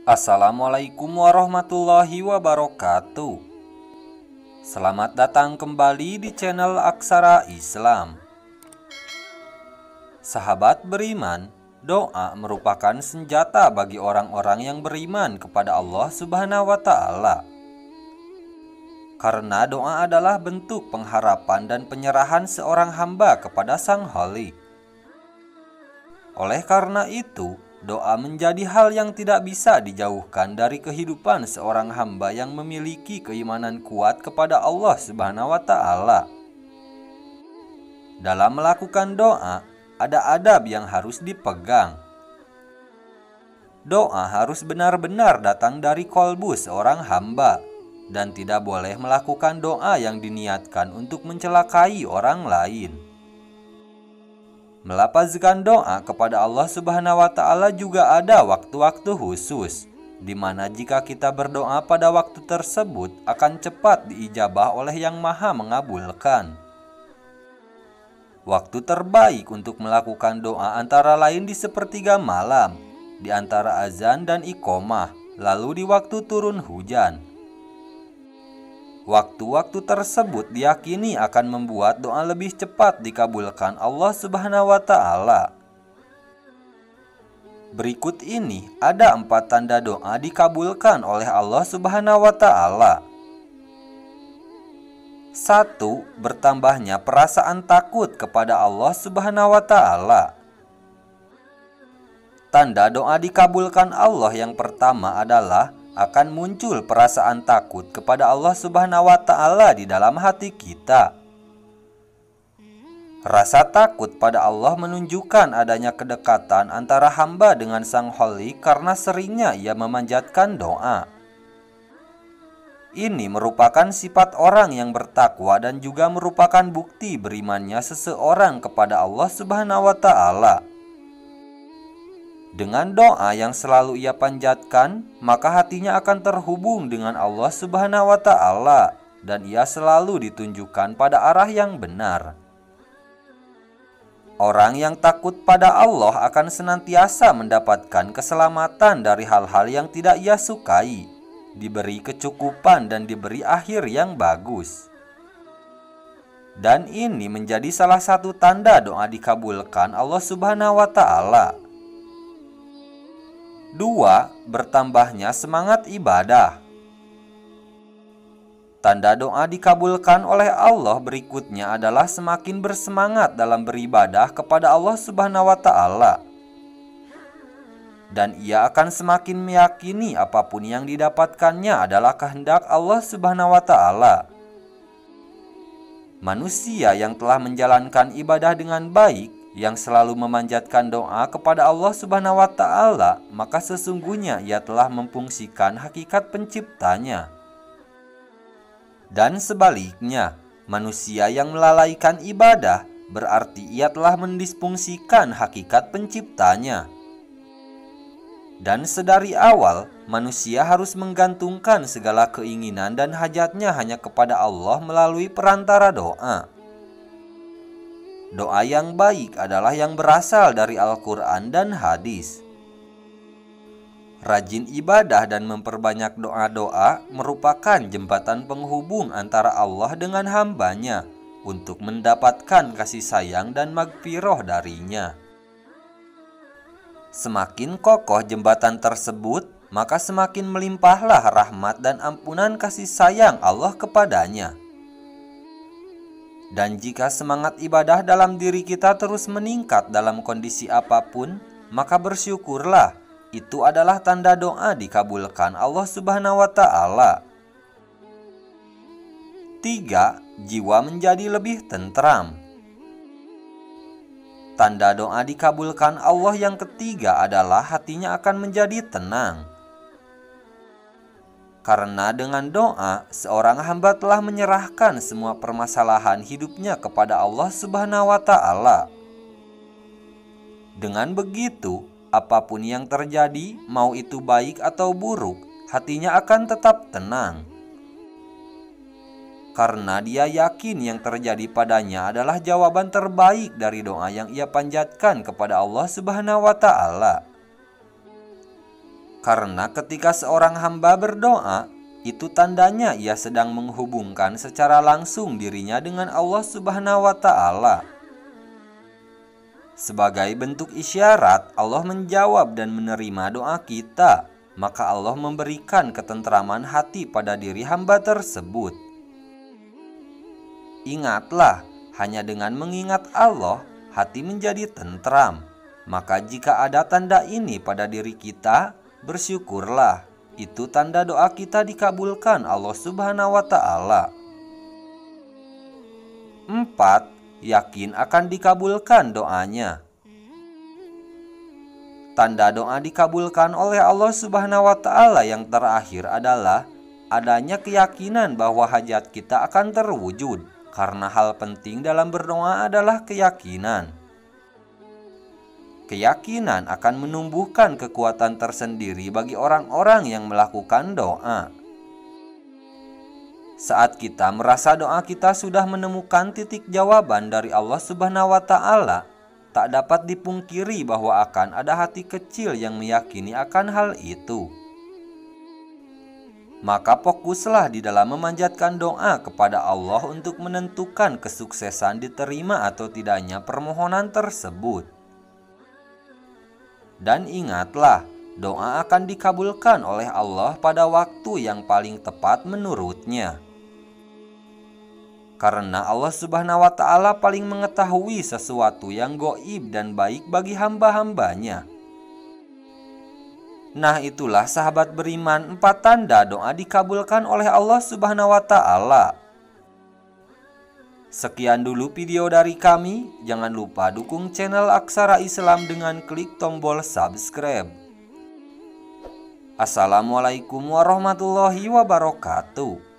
Assalamualaikum warahmatullahi wabarakatuh. Selamat datang kembali di channel Aksara Islam. Sahabat beriman, doa merupakan senjata bagi orang-orang yang beriman kepada Allah Subhanahu wa Ta'ala. Karena doa adalah bentuk pengharapan dan penyerahan seorang hamba kepada Sang Khalik. Oleh karena itu, doa menjadi hal yang tidak bisa dijauhkan dari kehidupan seorang hamba yang memiliki keimanan kuat kepada Allah Subhanahu wa Ta'ala. Dalam melakukan doa, ada adab yang harus dipegang. Doa harus benar-benar datang dari kolbu seorang hamba dan tidak boleh melakukan doa yang diniatkan untuk mencelakai orang lain. Melafazkan doa kepada Allah Subhanahu wa Ta'ala juga ada waktu-waktu khusus, di mana jika kita berdoa pada waktu tersebut akan cepat diijabah oleh Yang Maha Mengabulkan. Waktu terbaik untuk melakukan doa antara lain di sepertiga malam, di antara azan dan iqomah, lalu di waktu turun hujan. Waktu-waktu tersebut diyakini akan membuat doa lebih cepat dikabulkan Allah Subhanahu wa Ta'ala. Berikut ini ada 4 tanda doa dikabulkan oleh Allah Subhanahu wa Ta'ala. 1. Bertambahnya perasaan takut kepada Allah Subhanahu wa Ta'ala. Tanda doa dikabulkan Allah yang pertama adalah akan muncul perasaan takut kepada Allah Subhanahu wa Ta'ala di dalam hati kita. Rasa takut pada Allah menunjukkan adanya kedekatan antara hamba dengan Sang Khalik karena seringnya ia memanjatkan doa. Ini merupakan sifat orang yang bertakwa dan juga merupakan bukti berimannya seseorang kepada Allah Subhanahu wa Ta'ala. Dengan doa yang selalu ia panjatkan, maka hatinya akan terhubung dengan Allah Subhanahu wa Ta'ala dan ia selalu ditunjukkan pada arah yang benar. Orang yang takut pada Allah akan senantiasa mendapatkan keselamatan dari hal-hal yang tidak ia sukai, diberi kecukupan dan diberi akhir yang bagus. Dan ini menjadi salah satu tanda doa dikabulkan Allah Subhanahu wa Ta'ala. 2. Bertambahnya semangat ibadah. Tanda doa dikabulkan oleh Allah berikutnya adalah semakin bersemangat dalam beribadah kepada Allah Subhanahu wa Ta'ala. Dan ia akan semakin meyakini apapun yang didapatkannya adalah kehendak Allah Subhanahu wa Ta'ala. Manusia yang telah menjalankan ibadah dengan baik, yang selalu memanjatkan doa kepada Allah Subhanahu wa Ta'ala, maka sesungguhnya ia telah memfungsikan hakikat penciptanya. Dan sebaliknya, manusia yang melalaikan ibadah berarti ia telah mendisfungsikan hakikat penciptanya. Dan sedari awal, manusia harus menggantungkan segala keinginan dan hajatnya hanya kepada Allah melalui perantara doa. Doa yang baik adalah yang berasal dari Al-Quran dan hadis. Rajin ibadah dan memperbanyak doa-doa merupakan jembatan penghubung antara Allah dengan hambanya untuk mendapatkan kasih sayang dan magfirah darinya. Semakin kokoh jembatan tersebut, maka semakin melimpahlah rahmat dan ampunan kasih sayang Allah kepadanya. Dan jika semangat ibadah dalam diri kita terus meningkat dalam kondisi apapun, maka bersyukurlah, itu adalah tanda doa dikabulkan Allah Subhanahu wa Ta'ala. 3. Jiwa menjadi lebih tentram. Tanda doa dikabulkan Allah yang ketiga adalah hatinya akan menjadi tenang. Karena dengan doa, seorang hamba telah menyerahkan semua permasalahan hidupnya kepada Allah Subhanahu wa Ta'ala. Dengan begitu, apapun yang terjadi, mau itu baik atau buruk, hatinya akan tetap tenang. Karena dia yakin yang terjadi padanya adalah jawaban terbaik dari doa yang ia panjatkan kepada Allah Subhanahu wa Ta'ala. Karena ketika seorang hamba berdoa, itu tandanya ia sedang menghubungkan secara langsung dirinya dengan Allah Subhanahu wa Ta'ala. Sebagai bentuk isyarat Allah menjawab dan menerima doa kita, maka Allah memberikan ketentraman hati pada diri hamba tersebut. Ingatlah, hanya dengan mengingat Allah, hati menjadi tentram. Maka jika ada tanda ini pada diri kita, bersyukurlah. Itu tanda doa kita dikabulkan Allah Subhanahu wa Ta'ala. 4. Yakin akan dikabulkan doanya. Tanda doa dikabulkan oleh Allah Subhanahu wa Ta'ala yang terakhir adalah adanya keyakinan bahwa hajat kita akan terwujud, karena hal penting dalam berdoa adalah keyakinan. Keyakinan akan menumbuhkan kekuatan tersendiri bagi orang-orang yang melakukan doa. Saat kita merasa doa kita sudah menemukan titik jawaban dari Allah Subhanahu wa Ta'ala, tak dapat dipungkiri bahwa akan ada hati kecil yang meyakini akan hal itu. Maka fokuslah di dalam memanjatkan doa kepada Allah untuk menentukan kesuksesan diterima atau tidaknya permohonan tersebut. Dan ingatlah, doa akan dikabulkan oleh Allah pada waktu yang paling tepat menurutnya. Karena Allah Subhanahu wa Ta'ala paling mengetahui sesuatu yang gaib dan baik bagi hamba-hambanya. Nah, itulah sahabat beriman 4 tanda doa dikabulkan oleh Allah Subhanahu wa Ta'ala. Sekian dulu video dari kami. Jangan lupa dukung channel Aksara Islam dengan klik tombol subscribe. Assalamualaikum warahmatullahi wabarakatuh.